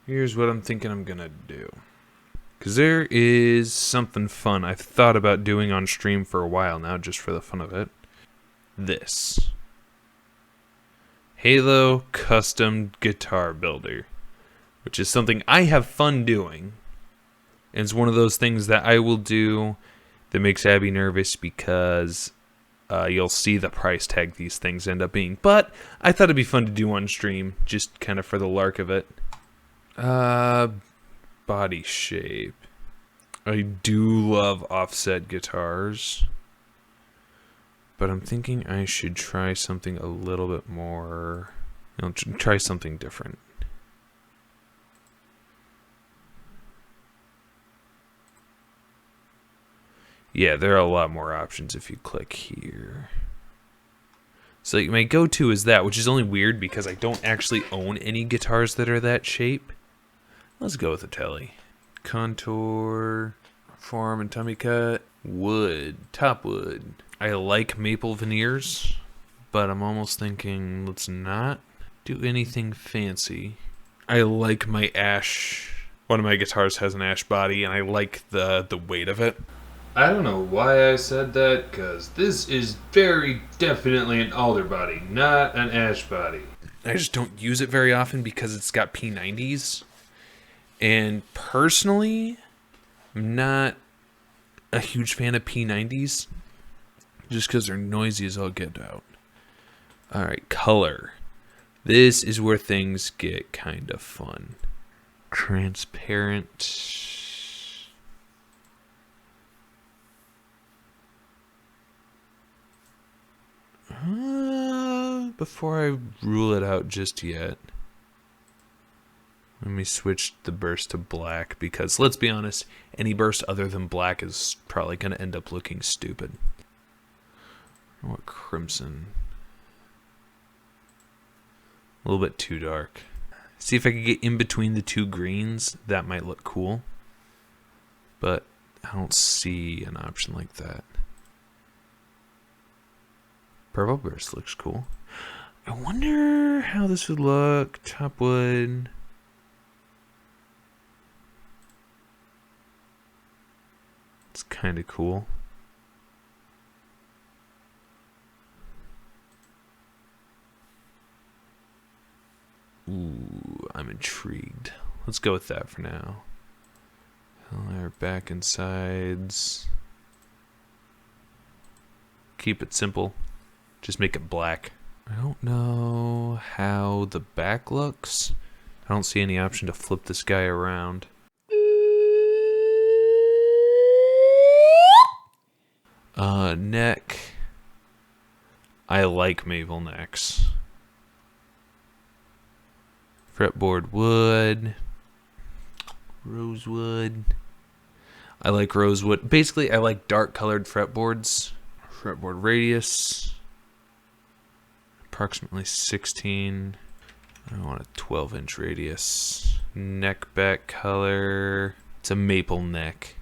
Here's what I'm thinking I'm gonna do. Because there is something fun I've thought about doing on stream for a while now, just for the fun of it. This. Halo Custom Guitar Builder. Which is something I have fun doing. And it's one of those things that I will do that makes Abby nervous because you'll see the price tag these things end up being. But I thought it'd be fun to do on stream, just kind of for the lark of it. Body shape. I do love offset guitars. But I'm thinking I should try something a little bit more... try something different. Yeah, there are a lot more options if you click here. So my go-to is that, which is only weird because I don't actually own any guitars that are that shape. Let's go with a telly. Contour, form and tummy cut, wood, top wood. I like maple veneers, but I'm almost thinking let's not do anything fancy. I like my ash. One of my guitars has an ash body, and I like the weight of it. I don't know why I said that, because this is very definitely an alder body, not an ash body. I just don't use it very often because it's got P90s. And personally, I'm not a huge fan of P90s, just because they're noisy as all get out. Alright, color. This is where things get kind of fun. Transparent... before I rule it out just yet, let me switch the burst to black because, let's be honest, any burst other than black is probably going to end up looking stupid. What crimson? A little bit too dark. See if I could get in between the two greens. That might look cool. But I don't see an option like that. Purple burst looks cool. I wonder how this would look. Top wood. It's kind of cool. Ooh, I'm intrigued. Let's go with that for now. Color, back and sides. Keep it simple. Just make it black. I don't know how the back looks. I don't see any option to flip this guy around. Neck. I like maple necks. Fretboard wood. Rosewood. I like rosewood. Basically, I like dark colored fretboards. Fretboard radius. Approximately 16. I want a 12-inch radius. Neck back color. It's a maple neck.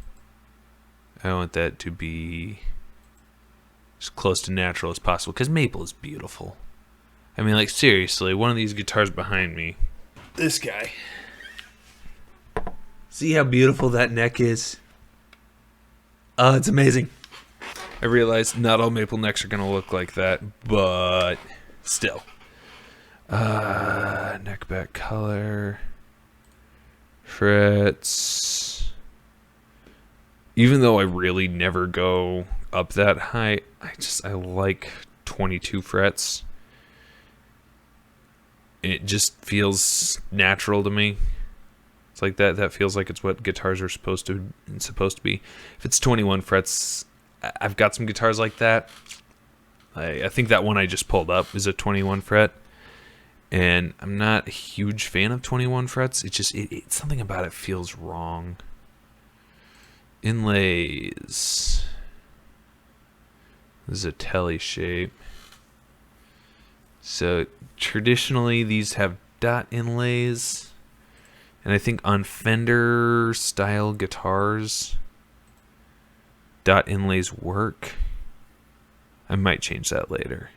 I want that to be as close to natural as possible because maple is beautiful. I mean, like, seriously, one of these guitars behind me. This guy. See how beautiful that neck is? Oh, it's amazing. I realize not all maple necks are going to look like that, but still. Neck back color. Frets. Even though I really never go up that high, I like 22 frets. It just feels natural to me. It's like that feels like it's what guitars are supposed to be. If it's 21 frets, I've got some guitars like that. I think that one I just pulled up is a 21 fret. And I'm not a huge fan of 21 frets. It's just it's something about it feels wrong. Inlays. This is a telly shape. So traditionally these have dot inlays. And I think on Fender style guitars, dot inlays work. I might change that later.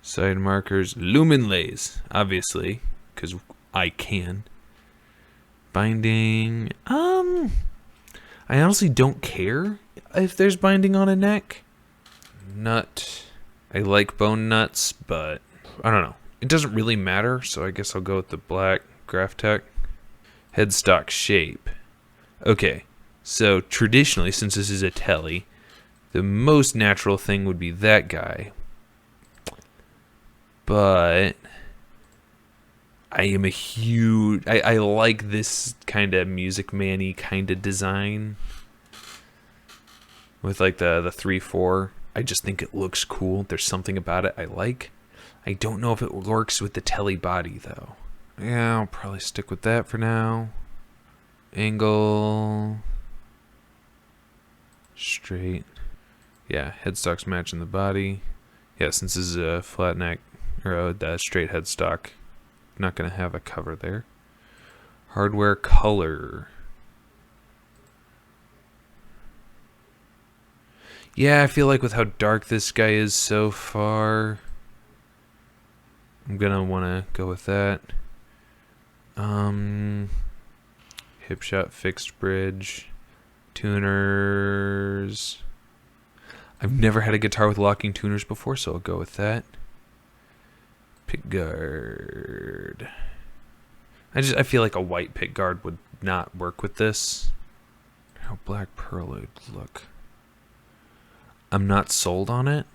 Side markers, lumen lays, obviously, because I can. Binding. I honestly don't care if there's binding on a neck. Nut. I like bone nuts, but I don't know. It doesn't really matter, so I guess I'll go with the black Graphtec. Headstock shape. Okay, so traditionally, since this is a telly, the most natural thing would be that guy. But I am a huge... I like this kind of Music Man-y kind of design. With like the 3-4. I just think it looks cool. There's something about it I like. I don't know if it works with the telly body, though. Yeah, I'll probably stick with that for now. Angle. Straight. Yeah, headstock's matching the body. Yeah, since this is a flat neck, or a straight headstock, not going to have a cover there. Hardware color. Yeah, I feel like with how dark this guy is so far, I'm going to want to go with that. Hip shot, fixed bridge, tuners. I've never had a guitar with locking tuners before, so I'll go with that. Pick guard. I feel like a white pick guard would not work with this. How black pearl would look. I'm not sold on it.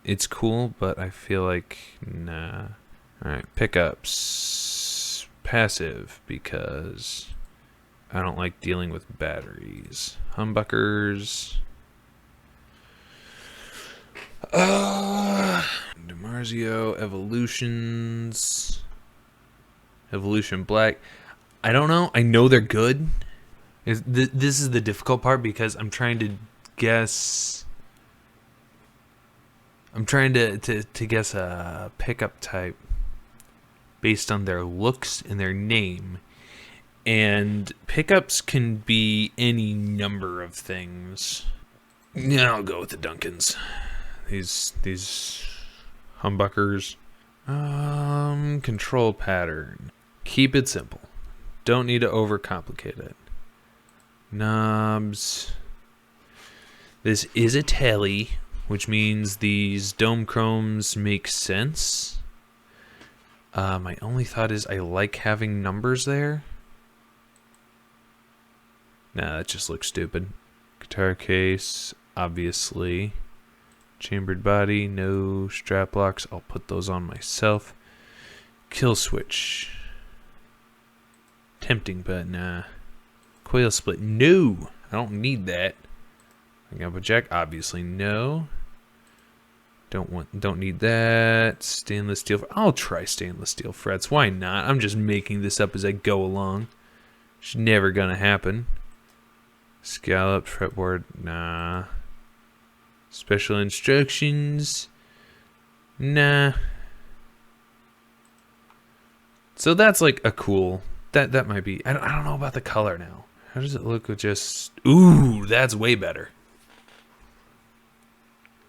It's cool, but I feel like nah. Alright, pickups. Passive, because I don't like dealing with batteries. Humbuckers. DiMarzio, Evolutions. Evolution Black. I don't know. I know they're good. This is the difficult part because I'm trying to guess. I'm trying to guess a pickup type based on their looks and their name. And pickups can be any number of things. Yeah, I'll go with the Duncans. These humbuckers. Control pattern. Keep it simple. Don't need to overcomplicate it. Knobs. This is a telly, which means these dome chromes make sense. My only thought is I like having numbers there. Nah, that just looks stupid. Guitar case, obviously. Chambered body, no strap locks. I'll put those on myself. Kill switch. Tempting, but nah. Coil split, no. I don't need that. Gamba jack, obviously no. Don't need that. Stainless steel. I'll try stainless steel frets. Why not? I'm just making this up as I go along. It's never gonna happen. Scalloped fretboard, nah. Special instructions, nah. So that's like a cool. That might be. I don't know about the color now. How does it look with just? Ooh, that's way better.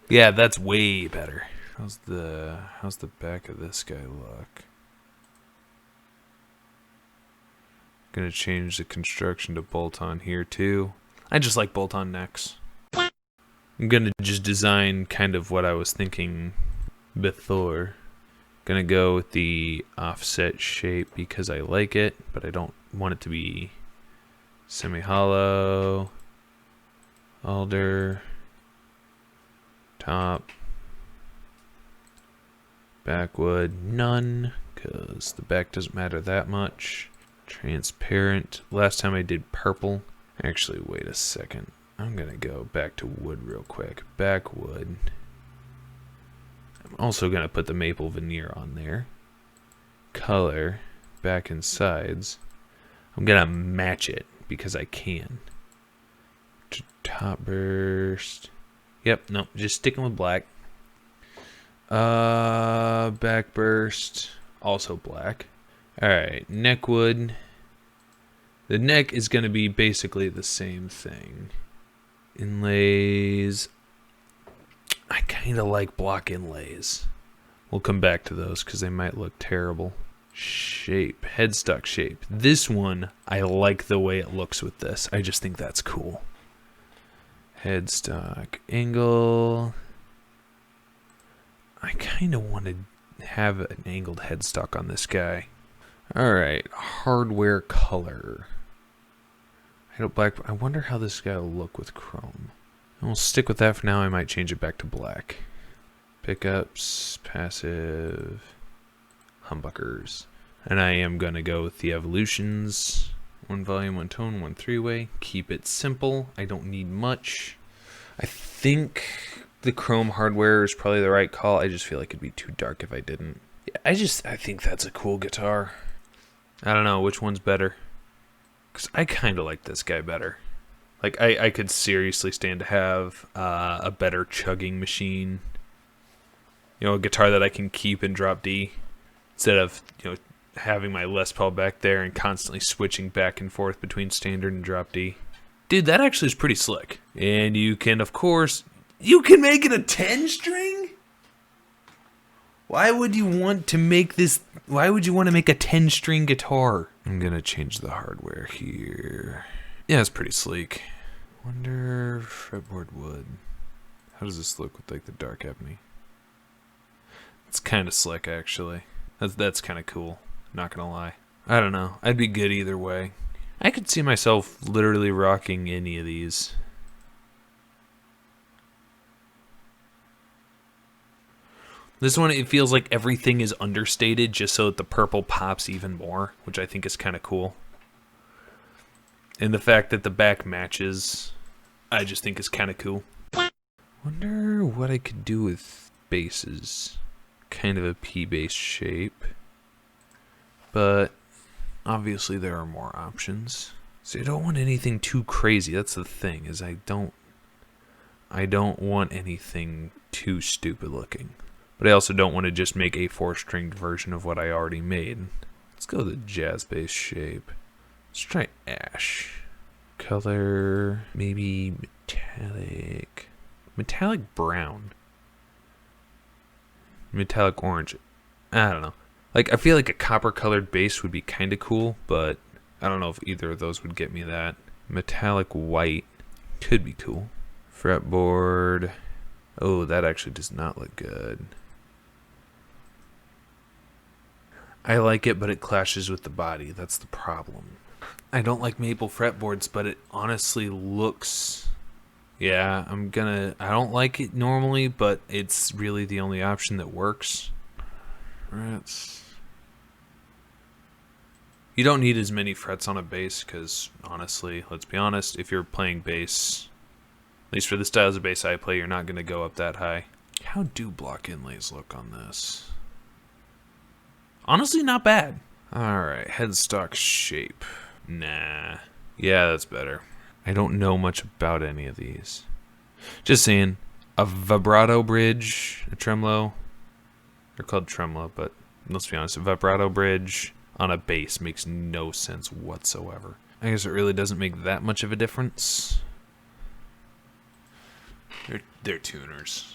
Yeah, that's way better. How's the back of this guy look? Gonna change the construction to bolt-on here too. I just like bolt-on necks. I'm gonna just design kind of what I was thinking before. Gonna go with the offset shape because I like it, but I don't want it to be semi-hollow. Alder. Top. Backwood, none, because the back doesn't matter that much. Transparent. Last time I did purple. Actually, wait a second. I'm gonna go back to wood real quick. Backwood. I'm also gonna put the maple veneer on there. Color. Back and sides. I'm gonna match it because I can. Top burst. Yep, nope, just sticking with black. Back burst, also black. Alright, neck wood. The neck is going to be basically the same thing. Inlays. I kind of like block inlays. We'll come back to those because they might look terrible. Shape, headstock shape. This one, I like the way it looks with this. I just think that's cool. Headstock angle. I kind of want to have an angled headstock on this guy. All right, hardware color. I don't black. I wonder how this guy will look with chrome. I'll stick with that for now. I might change it back to black. Pickups, passive, humbuckers. And I am going to go with the evolutions. 1 volume, 1 tone, 1 3-way. Keep it simple. I don't need much. I think the chrome hardware is probably the right call. I just feel like it'd be too dark if I didn't. Yeah, I think that's a cool guitar. I don't know which one's better. Because I kind of like this guy better. Like, I could seriously stand to have a better chugging machine. You know, a guitar that I can keep in drop D. Instead of, you know, having my Les Paul back there and constantly switching back and forth between standard and drop D. Dude, that actually is pretty slick. And you can, of course, you can make it a 10-string? Why would you want to make this, why would you want to make a 10-string guitar? I'm going to change the hardware here. Yeah, it's pretty sleek. Wonder fretboard wood. How does this look with like the dark ebony? It's kind of slick actually. That's kind of cool. Not gonna lie. I don't know. I'd be good either way. I could see myself literally rocking any of these. This one, it feels like everything is understated just so that the purple pops even more, which I think is kind of cool. And the fact that the back matches, I just think is kind of cool. Wonder what I could do with bases. Kind of a P-base shape. But obviously there are more options. So I don't want anything too crazy. That's the thing, is I don't want anything too stupid looking. But I also don't want to just make a 4-stringed version of what I already made. Let's go with the jazz bass shape. Let's try ash. Color, maybe metallic. Metallic brown. Metallic orange. I don't know. Like, I feel like a copper-colored bass would be kind of cool, but I don't know if either of those would get me that. Metallic white could be cool. Fretboard. Oh, that actually does not look good. I like it, but it clashes with the body. That's the problem. I don't like maple fretboards, but it honestly looks... Yeah, I don't like it normally, but it's really the only option that works. Frets. You don't need as many frets on a bass, because honestly, let's be honest, if you're playing bass, at least for the styles of bass I play, you're not going to go up that high. How do block inlays look on this? Honestly, not bad. Alright, headstock shape. Nah. Yeah, that's better. I don't know much about any of these. Just saying, a vibrato bridge, a tremolo. They're called tremolo, but let's be honest, a vibrato bridge on a bass makes no sense whatsoever. I guess it really doesn't make that much of a difference. They're tuners.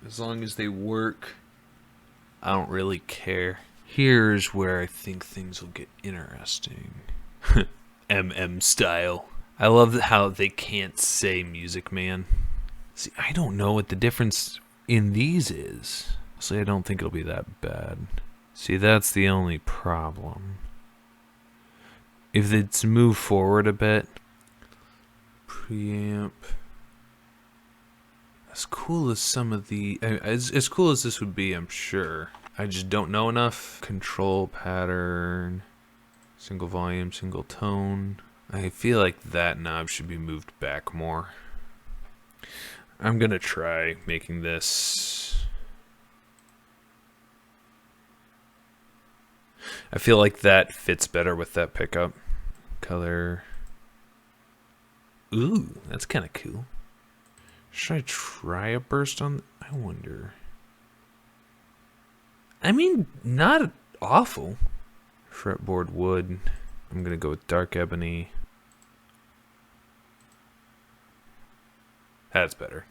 As long as they work, I don't really care. Here's where I think things will get interesting. MM style. I love how they can't say Music Man. See, I don't know what the difference in these is. So I don't think it'll be that bad. See, that's the only problem. If it's moved forward a bit. Preamp. As cool as some of the... As cool as this would be, I'm sure. I just don't know enough. Control pattern. Single volume, single tone. I feel like that knob should be moved back more. I'm gonna try making this... I feel like that fits better with that pickup. Color. Ooh, that's kind of cool. Should I try a burst on... I wonder. I mean, not awful. Fretboard wood. I'm going to go with dark ebony. That's better.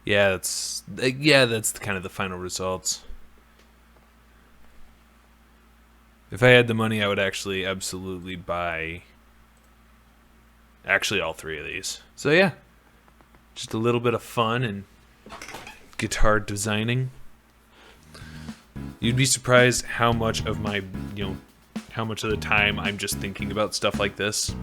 Yeah, that's kind of the final results. If I had the money, I would actually absolutely buy actually all three of these. So yeah, just a little bit of fun and guitar designing. You'd be surprised how much of my, how much of the time I'm just thinking about stuff like this.